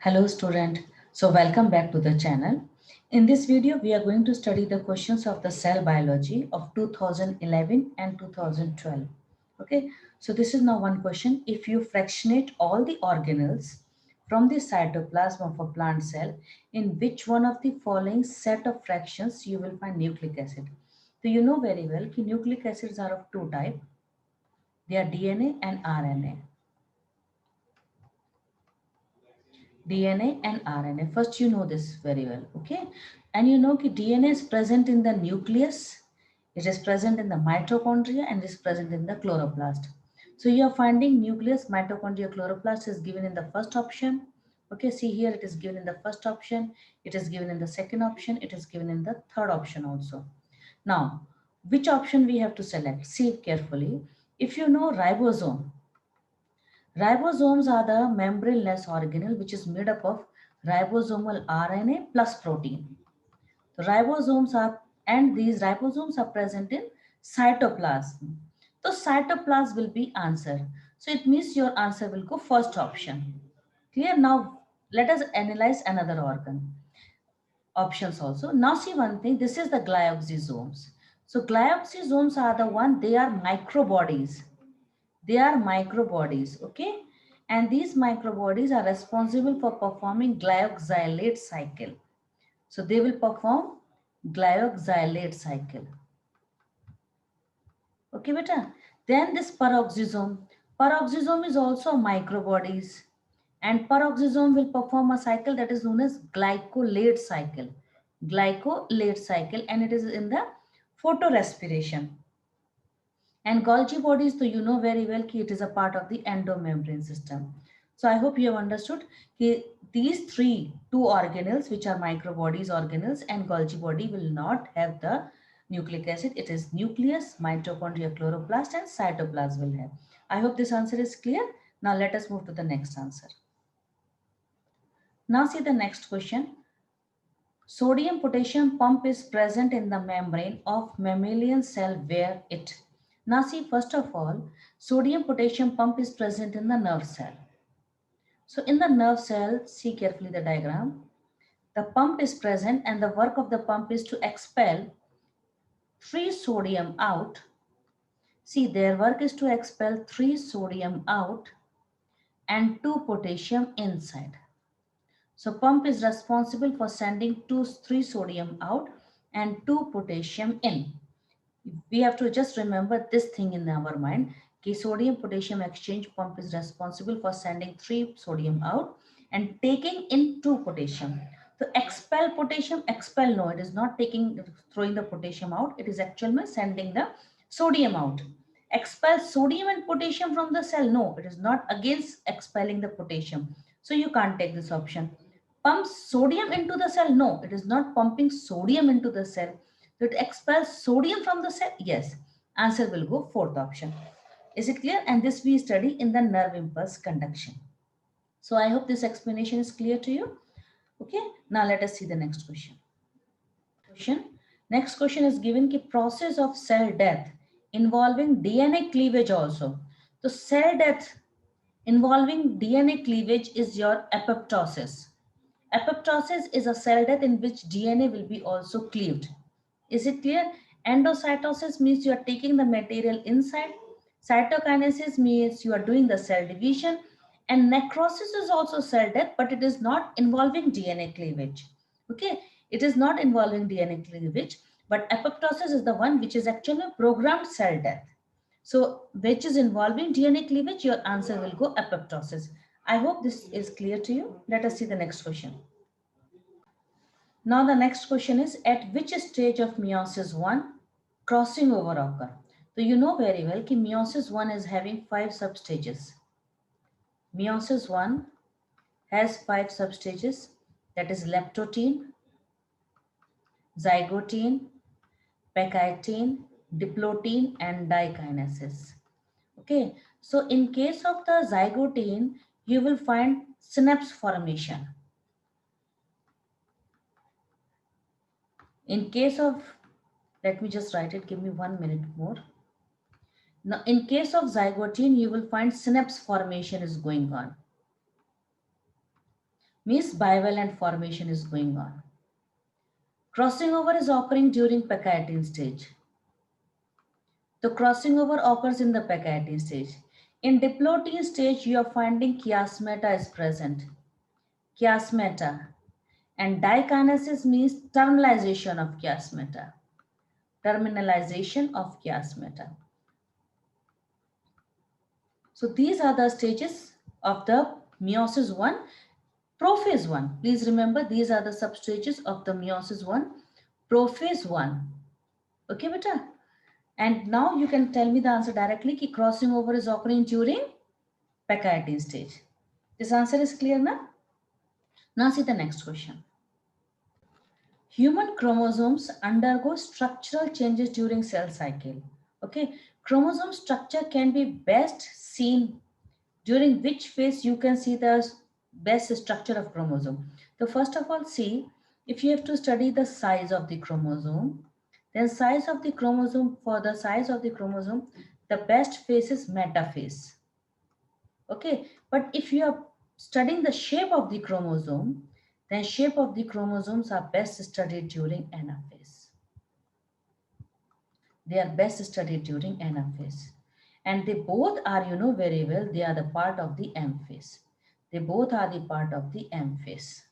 Hello student. So welcome back to the channel. In this video, we are going to study the questions of the cell biology of 2011 and 2012. Okay. So this is now one question. If you fractionate all the organelles from the cytoplasm of a plant cell, in which one of the following set of fractions you will find nucleic acid? So you know very well that nucleic acids are of two types. They are DNA and RNA. DNA and RNA. First, you know this very well, okay? And you know that DNA is present in the nucleus, it is present in the mitochondria, and is present in the chloroplast. So you are finding nucleus, mitochondria, chloroplast is given in the first option. Okay, see here it is given in the first option, it is given in the second option, it is given in the third option also. Now, which option we have to select? See it carefully. If you know ribosome, ribosomes are the membraneless organelle which is made up of ribosomal RNA plus protein. The ribosomes are, and these ribosomes are present in cytoplasm. So cytoplasm will be answer. So it means your answer will go first option. Clear? Now let us analyze another organ. Options also. Now see one thing, this is the glyoxysomes. So glyoxysomes are the one, they are microbodies. They are microbodies, okay? And these microbodies are responsible for performing glyoxylate cycle. So they will perform glyoxylate cycle. Okay, beta. Then this peroxisome. Peroxisome is also microbodies. And peroxisome will perform a cycle that is known as glycolate cycle. Glycolate cycle, and it is in the photorespiration. And Golgi bodies, so you know very well that it is a part of the endomembrane system. So I hope you have understood that these two organelles, which are microbodies organelles, and Golgi body will not have the nucleic acid. It is nucleus, mitochondria, chloroplast, and cytoplasm will have. I hope this answer is clear. Now let us move to the next answer. Now see the next question. Sodium potassium pump is present in the membrane of mammalian cell where it. Now see, first of all, sodium potassium pump is present in the nerve cell. So in the nerve cell, see carefully the diagram. The pump is present and the work of the pump is to expel 3 sodium out. See, their work is to expel 3 sodium out and 2 potassium inside. So pump is responsible for sending 3 sodium out and 2 potassium in. We have to just remember this thing in our mind. कि sodium potassium exchange pump is responsible for sending 3 sodium out and taking in 2 potassium. So expel potassium, expel, no, it is not throwing the potassium out. It is actually sending the sodium out. Expel sodium and potassium from the cell, no, it is not against expelling the potassium. So you can't take this option. Pumps sodium into the cell, no, it is not pumping sodium into the cell. So it expels sodium from the cell, yes. Answer will go fourth option. Is it clear? And this we study in the nerve impulse conduction. So I hope this explanation is clear to you. Okay, now let us see the next question. Next question is given ki process of cell death involving DNA cleavage also. So cell death involving DNA cleavage is your apoptosis. Apoptosis is a cell death in which DNA will be also cleaved. Is it clear? Endocytosis means you are taking the material inside. Cytokinesis means you are doing the cell division. And necrosis is also cell death, but it is not involving DNA cleavage. Okay, it is not involving DNA cleavage, but apoptosis is the one which is actually a programmed cell death. So, which is involving DNA cleavage, your answer will go apoptosis. I hope this is clear to you. Let us see the next question. Now the next question is, at which stage of meiosis 1 crossing over occur? So you know very well that meiosis 1 is having 5 substages. Meiosis 1 has 5 substages, that is leptotene, zygotene, pectine, diplotene, and dikinesis. Okay, so in case of the zygotene, you will find synapse formation. In case of, let me just write it, give me 1 minute more. Now, in case of zygotene, you will find synapse formation is going on. means bivalent formation is going on. Crossing over is occurring during Pachytene stage. The crossing over occurs in the Pachytene stage. In Diplotin stage, you are finding chiasmata is present. Chiasmata. And dikinesis means terminalization of chiasmata. Terminalization of chiasmata. So these are the stages of the meiosis 1, prophase 1. Please remember these are the substages of the meiosis 1, prophase 1. Okay, beta? And now you can tell me the answer directly ki crossing over is occurring during Pachytene stage. This answer is clear now? Now see the next question. Human chromosomes undergo structural changes during cell cycle. Okay, chromosome structure can be best seen during which phase you can see the best structure of chromosome. So first of all, see, if you have to study the size of the chromosome, then size of the chromosome, for the size of the chromosome, the best phase is metaphase. Okay, but if you are studying the shape of the chromosome, then shape of the chromosomes are best studied during anaphase. They are best studied during anaphase. And they both are, you know very well, they are the part of the M phase. They both are the part of the M phase.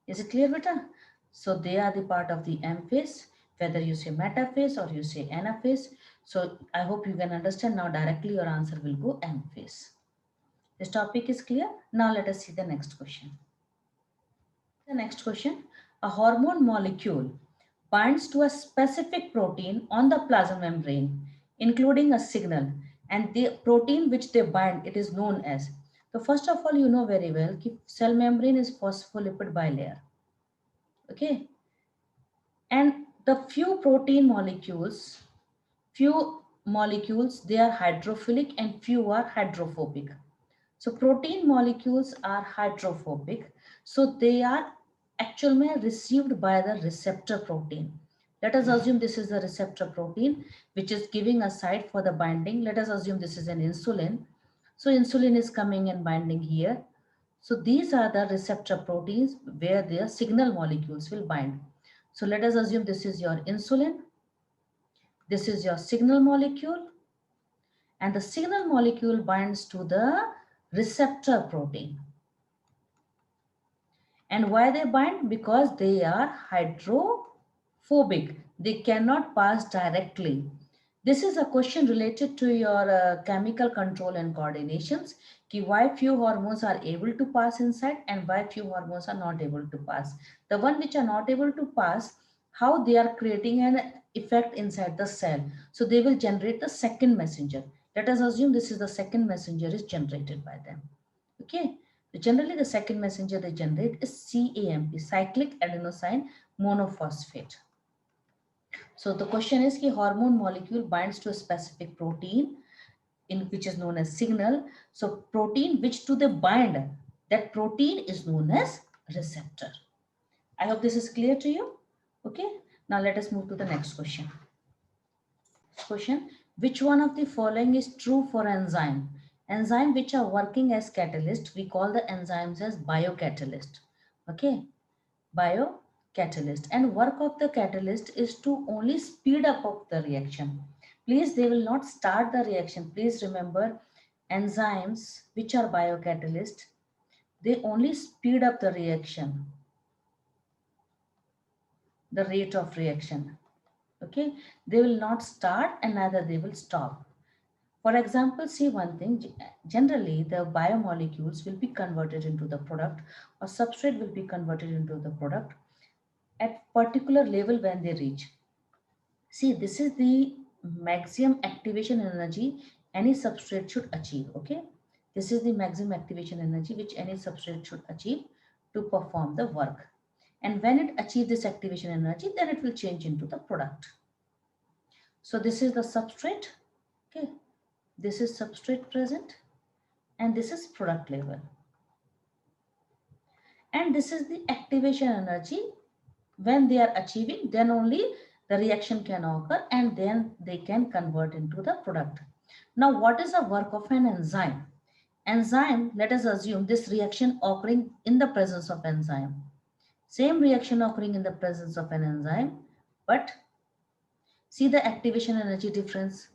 Is it clear, beta? So they are the part of the M phase, whether you say metaphase or you say anaphase. So I hope you can understand now directly your answer will go M phase. This topic is clear. Now let us see the next question. The next question, a hormone molecule binds to a specific protein on the plasma membrane, including a signal, and the protein which they bind, it is known as. So first of all, you know very well that cell membrane is phospholipid bilayer. Okay. And the few molecules, they are hydrophilic and few are hydrophobic. So protein molecules are hydrophobic. So they are actually received by the receptor protein. Let us assume this is the receptor protein, which is giving a site for the binding. Let us assume this is an insulin. So insulin is coming and binding here. So these are the receptor proteins where their signal molecules will bind. So let us assume this is your insulin. This is your signal molecule. And the signal molecule binds to the receptor protein. And why they bind? Because they are hydrophobic. They cannot pass directly. This is a question related to your chemical control and coordinations. Why few hormones are able to pass inside and why few hormones are not able to pass. The one which are not able to pass, how they are creating an effect inside the cell. So they will generate the second messenger. Let us assume this is the second messenger is generated by them. Okay. Generally, the second messenger they generate is CAMP, cyclic adenosine monophosphate. So the question is, ki hormone molecule binds to a specific protein in which is known as signal. So protein which to the bind, that protein is known as receptor. I hope this is clear to you. Okay. Now let us move to the next question. Question, which one of the following is true for enzyme? Enzyme which are working as catalyst, we call the enzymes as biocatalyst. Okay, biocatalyst. And work of the catalyst is to only speed up of the reaction. Please, they will not start the reaction. Please remember, enzymes which are biocatalyst, they only speed up the reaction, the rate of reaction. Okay, they will not start and neither they will stop. For example, see one thing, generally the biomolecules will be converted into the product or substrate will be converted into the product at particular level when they reach. See, this is the maximum activation energy any substrate should achieve, okay? This is the maximum activation energy which any substrate should achieve to perform the work. And when it achieves this activation energy, then it will change into the product. So this is the substrate, okay? This is substrate present and this is product level. And this is the activation energy. When they are achieving, then only the reaction can occur and then they can convert into the product. Now, what is the work of an enzyme? Enzyme, let us assume this reaction occurring in the presence of enzyme. Same reaction occurring in the presence of an enzyme, but see the activation energy difference.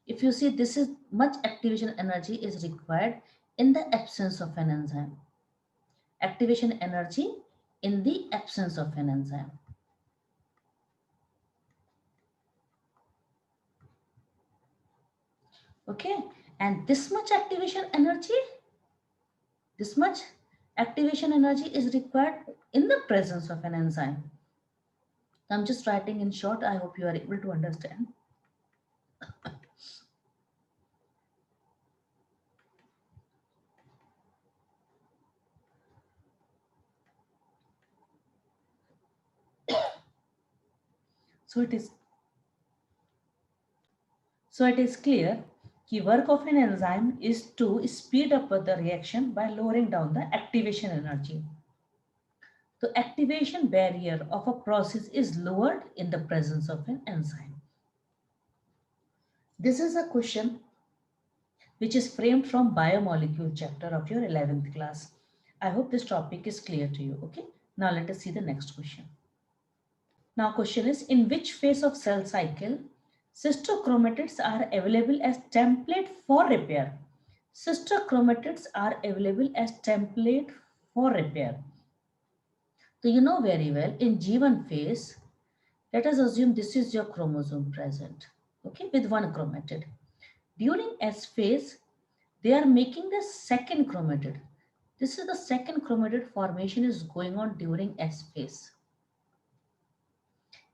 If you see, this is much activation energy is required in the absence of an enzyme. Activation energy in the absence of an enzyme. Okay, and this much activation energy is required in the presence of an enzyme. I'm just writing in short. I hope you are able to understand. So it is clear the work of an enzyme is to speed up the reaction by lowering down the activation energy. The activation barrier of a process is lowered in the presence of an enzyme. This is a question which is framed from biomolecule chapter of your 11th class. I hope this topic is clear to you. Okay. Now let us see the next question. Now question is, in which phase of cell cycle sister chromatids are available as template for repair? Sister chromatids are available as template for repair. So you know very well in G1 phase, let us assume this is your chromosome present, okay, with one chromatid. During S phase, they are making the second chromatid. This is the second chromatid formation is going on during S phase.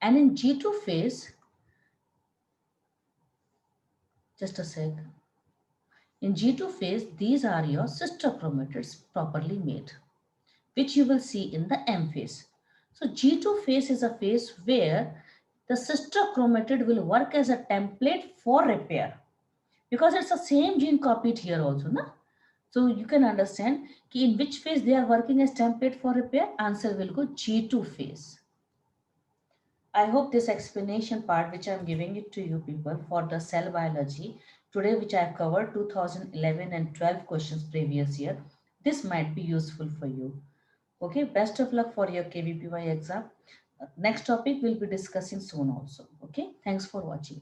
And in G2 phase, just a sec. In G2 phase, these are your sister chromatids properly made, which you will see in the M phase. So G2 phase is a phase where the sister chromatid will work as a template for repair, because it's the same gene copied here also, na? So you can understand in which phase they are working as template for repair. Answer will go G2 phase. I hope this explanation part which I'm giving it to you people for the cell biology today, which I've covered 2011 and 12 questions previous year, this might be useful for you. Okay, best of luck for your KVPY exam. Next topic we'll be discussing soon also. Okay, thanks for watching.